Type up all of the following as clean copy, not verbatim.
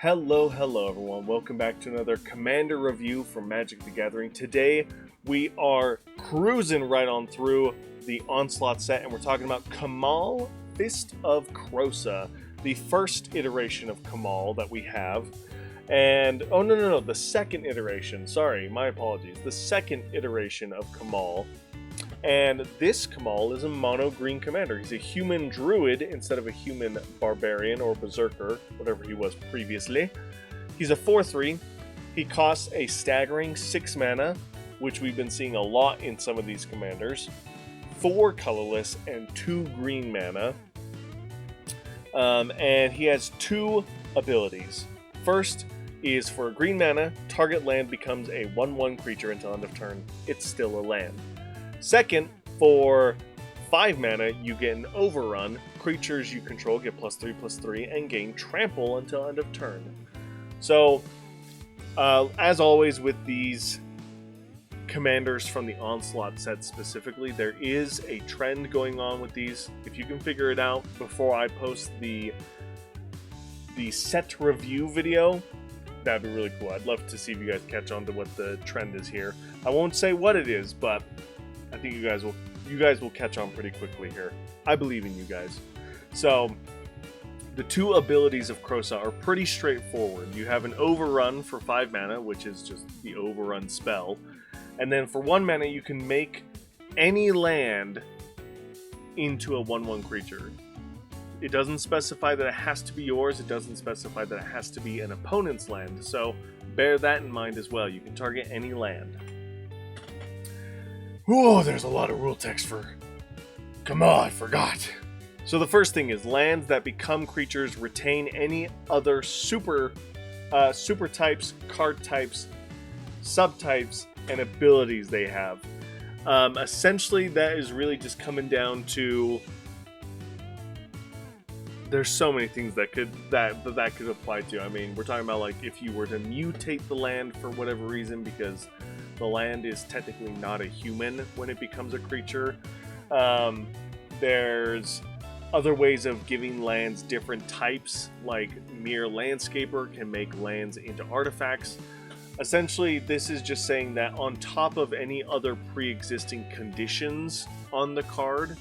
Hello everyone. Welcome back to another Commander review from Magic the Gathering. Today we are cruising right on through the Onslaught set and we're talking about Kamahl, Fist of Krosa, the first iteration of Kamahl that we have. And, oh no, the second iteration. Sorry, my apologies. The second iteration of Kamahl. And this Kamahl is a mono green commander. He's a human druid instead of a human barbarian or berserker, whatever he was previously. He's a 4/3. He costs a staggering 6 mana, which we've been seeing a lot in some of these commanders. 4 colorless and 2 green mana. And he has 2 abilities. First is for green mana, target land becomes a 1/1 creature until end of turn. It's still a land. Second, for 5 mana, you get an overrun. Creatures you control get +3/+3 and gain trample until end of turn. So, as always with these commanders from the Onslaught set specifically, there is a trend going on with these. If you can figure it out before I post the set review video, that'd be really cool. I'd love to see if you guys catch on to what the trend is here. I won't say what it is, but I think you guys will catch on pretty quickly here. I believe in you guys. So, the 2 abilities of Krosa are pretty straightforward. You have an overrun for 5 mana, which is just the overrun spell. And then for 1 mana, you can make any land into a 1/1 creature. It doesn't specify that it has to be yours. It doesn't specify that it has to be an opponent's land. So, bear that in mind as well. You can target any land. Oh, there's a lot of rule text for... Come on, I forgot. So the first thing is lands that become creatures retain any other super types, card types, subtypes, and abilities they have. Essentially, that is really just coming down to... There's so many things that could apply to. I mean, we're talking about like if you were to mutate the land for whatever reason, because the land is technically not a human when it becomes a creature. There's other ways of giving lands different types, like Mere Landscaper can make lands into artifacts. Essentially, this is just saying that on top of any other pre-existing conditions on the card,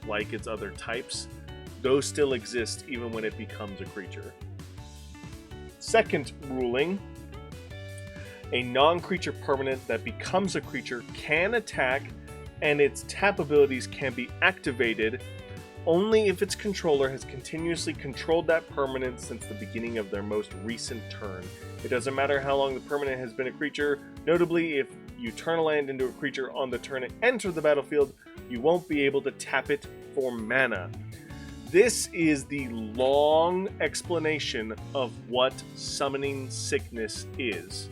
like its other types, those still exist even when it becomes a creature. Second ruling: a non-creature permanent that becomes a creature can attack, and its tap abilities can be activated only if its controller has continuously controlled that permanent since the beginning of their most recent turn. It doesn't matter how long the permanent has been a creature. Notably, if you turn a land into a creature on the turn it enters the battlefield, you won't be able to tap it for mana. This is the long explanation of what Summoning Sickness is.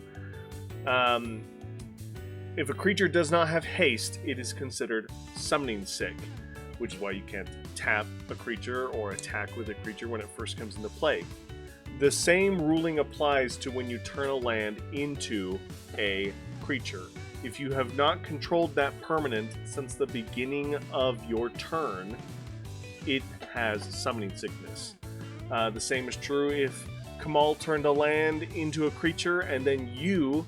If a creature does not have haste, it is considered summoning sick, which is why you can't tap a creature or attack with a creature when it first comes into play. The same ruling applies to when you turn a land into a creature. If you have not controlled that permanent since the beginning of your turn, it has summoning sickness. The same is true if Kamahl turned a land into a creature and then you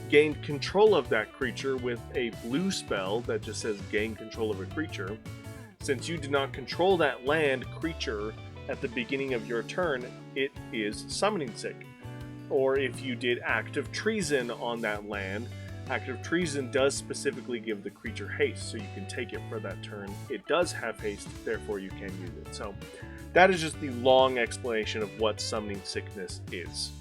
gained control of that creature with a blue spell that just says gain control of a creature. Since you did not control that land creature at the beginning of your turn, it is summoning sick. Or if you did Act of Treason on that land, Act of Treason does specifically give the creature haste, so you can take it for that turn. It does have haste, therefore you can use it. So that is just the long explanation of what Summoning Sickness is.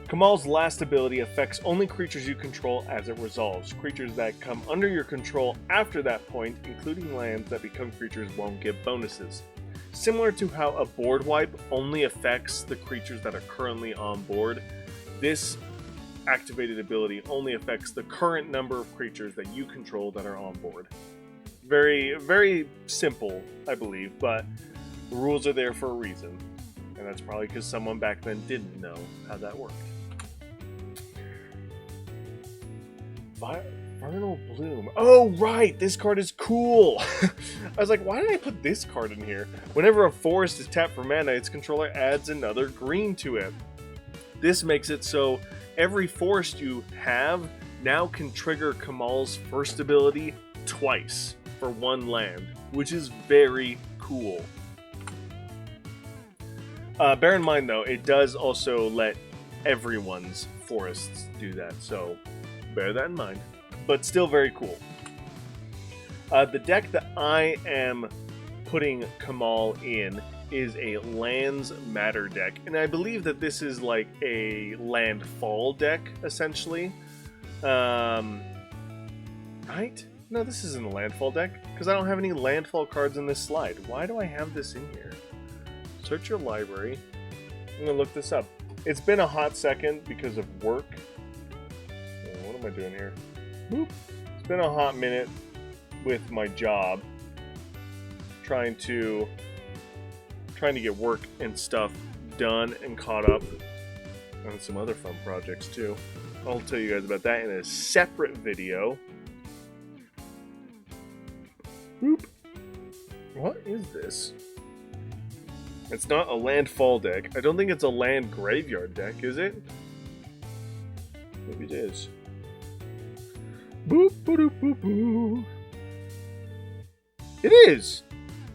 Kamahl's last ability affects only creatures you control as it resolves. Creatures that come under your control after that point, including lands that become creatures, won't get bonuses. Similar to how a board wipe only affects the creatures that are currently on board, this activated ability only affects the current number of creatures that you control that are on board. Very, very simple, I believe, but the rules are there for a reason. And that's probably because someone back then didn't know how that worked. Vernal Bloom. Oh, right! This card is cool! I was like, why did I put this card in here? Whenever a forest is tapped for mana, its controller adds another green to it. This makes it so every forest you have now can trigger Kamahl's first ability twice for one land, which is very cool. Bear in mind, though, it does also let everyone's forests do that, so bear that in mind. But still very cool. The deck that I am putting Kamahl in is a Lands Matter deck, and I believe that this is like a landfall deck, essentially. Right? No, this isn't a landfall deck, because I don't have any landfall cards in this slide. Why do I have this in here? Search your library. I'm going to look this up. It's been a hot second because of work. Oh, what am I doing here? Boop. It's been a hot minute with my job. Trying to get work and stuff done and caught up on some other fun projects too. I'll tell you guys about that in a separate video. Boop. What is this? It's not a landfall deck. I don't think it's a land graveyard deck, is it? Maybe it is. Boop, boop, boop, boop. It is!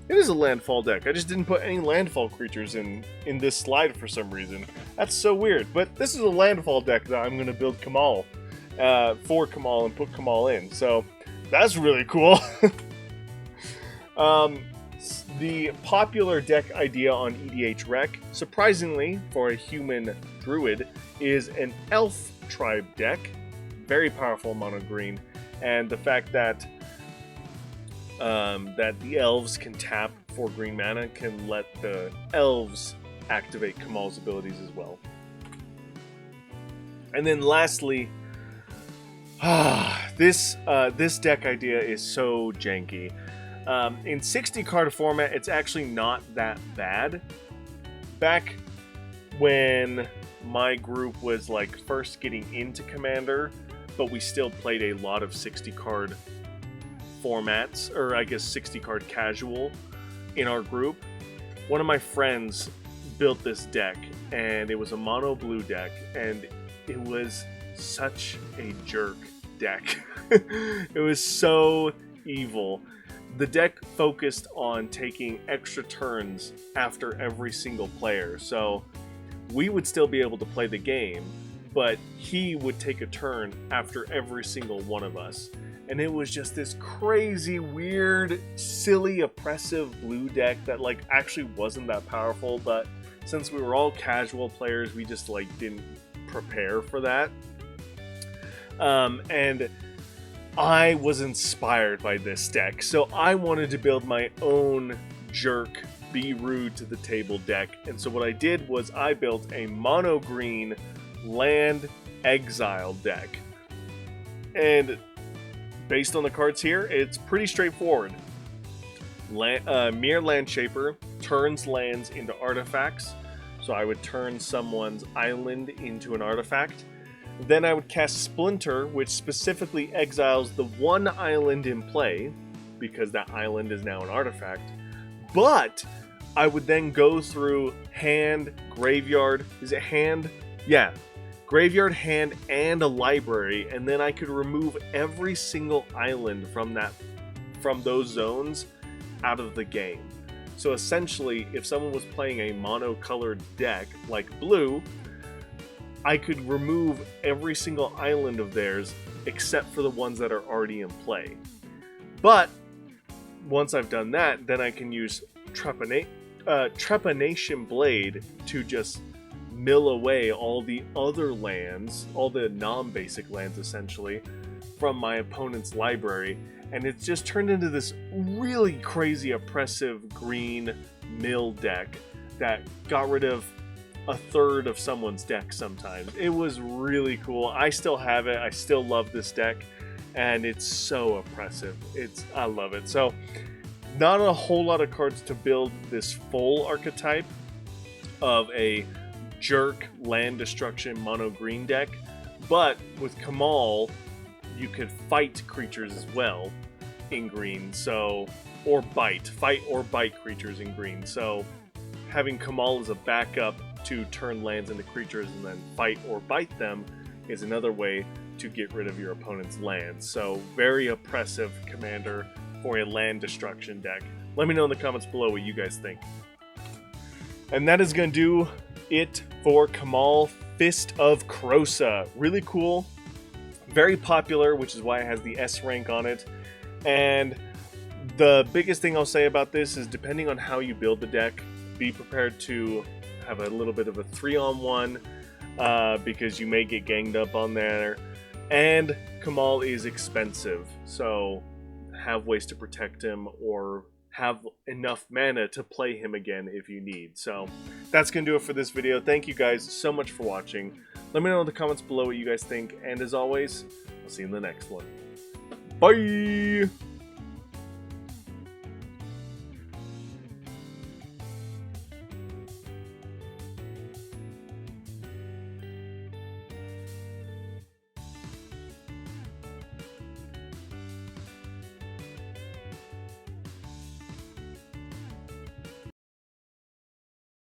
It is a landfall deck. I just didn't put any landfall creatures in this slide for some reason. That's so weird. But this is a landfall deck that I'm going to build Kamahl for Kamahl and put Kamahl in. So that's really cool. The popular deck idea on EDH Rec, surprisingly for a human druid, is an elf tribe deck. Very powerful mono green. And the fact that the elves can tap for green mana can let the elves activate Kamahl's abilities as well. And then lastly, this deck idea is so janky. In 60 card format, it's actually not that bad. Back when my group was like first getting into Commander, but we still played a lot of 60 card formats, or I guess 60 card casual in our group. One of my friends built this deck, and it was a mono blue deck, and it was such a jerk deck. It was so evil. The deck focused on taking extra turns after every single player, so we would still be able to play the game, but he would take a turn after every single one of us. And it was just this crazy, weird, silly, oppressive blue deck that like actually wasn't that powerful, but since we were all casual players, we just like didn't prepare for that. And I was inspired by this deck, so I wanted to build my own jerk, be rude to the table deck. And so what I did was I built a mono green land exile deck. And based on the cards here, it's pretty straightforward. Mere Land Shaper turns lands into artifacts. So I would turn someone's island into an artifact. Then I would cast Splinter, which specifically exiles the one island in play, because that island is now an artifact. But I would then go through hand, graveyard, is it hand? Yeah. Graveyard, hand, and a library, and then I could remove every single island from those zones out of the game. So essentially, if someone was playing a mono-colored deck like blue, I could remove every single island of theirs except for the ones that are already in play. But once I've done that, then I can use Trepanation Blade to just mill away all the other lands, all the non-basic lands essentially, from my opponent's library, and it's just turned into this really crazy oppressive green mill deck that got rid of a third of someone's deck sometimes. It was really cool. I still have it. I still love this deck, and it's so oppressive. I love it. So not a whole lot of cards to build this full archetype of a jerk land destruction mono green deck, but with Kamahl, you could fight creatures as well in green, so, or fight or bite creatures in green. So having Kamahl as a backup to turn lands into creatures and then fight or bite them is another way to get rid of your opponent's lands. So very oppressive commander for a land destruction deck. Let me know in the comments below what you guys think. And that is going to do it for Kamahl Fist of Krosa. Really cool, very popular, which is why it has the S rank on it. And the biggest thing I'll say about this is, depending on how you build the deck, be prepared to have a little bit of a 3-on-1 because you may get ganged up on there. And Kamahl is expensive, so have ways to protect him or have enough mana to play him again if you need. So that's going to do it for this video. Thank you guys so much for watching. Let me know in the comments below what you guys think, and as always, I'll see you in the next one. Bye!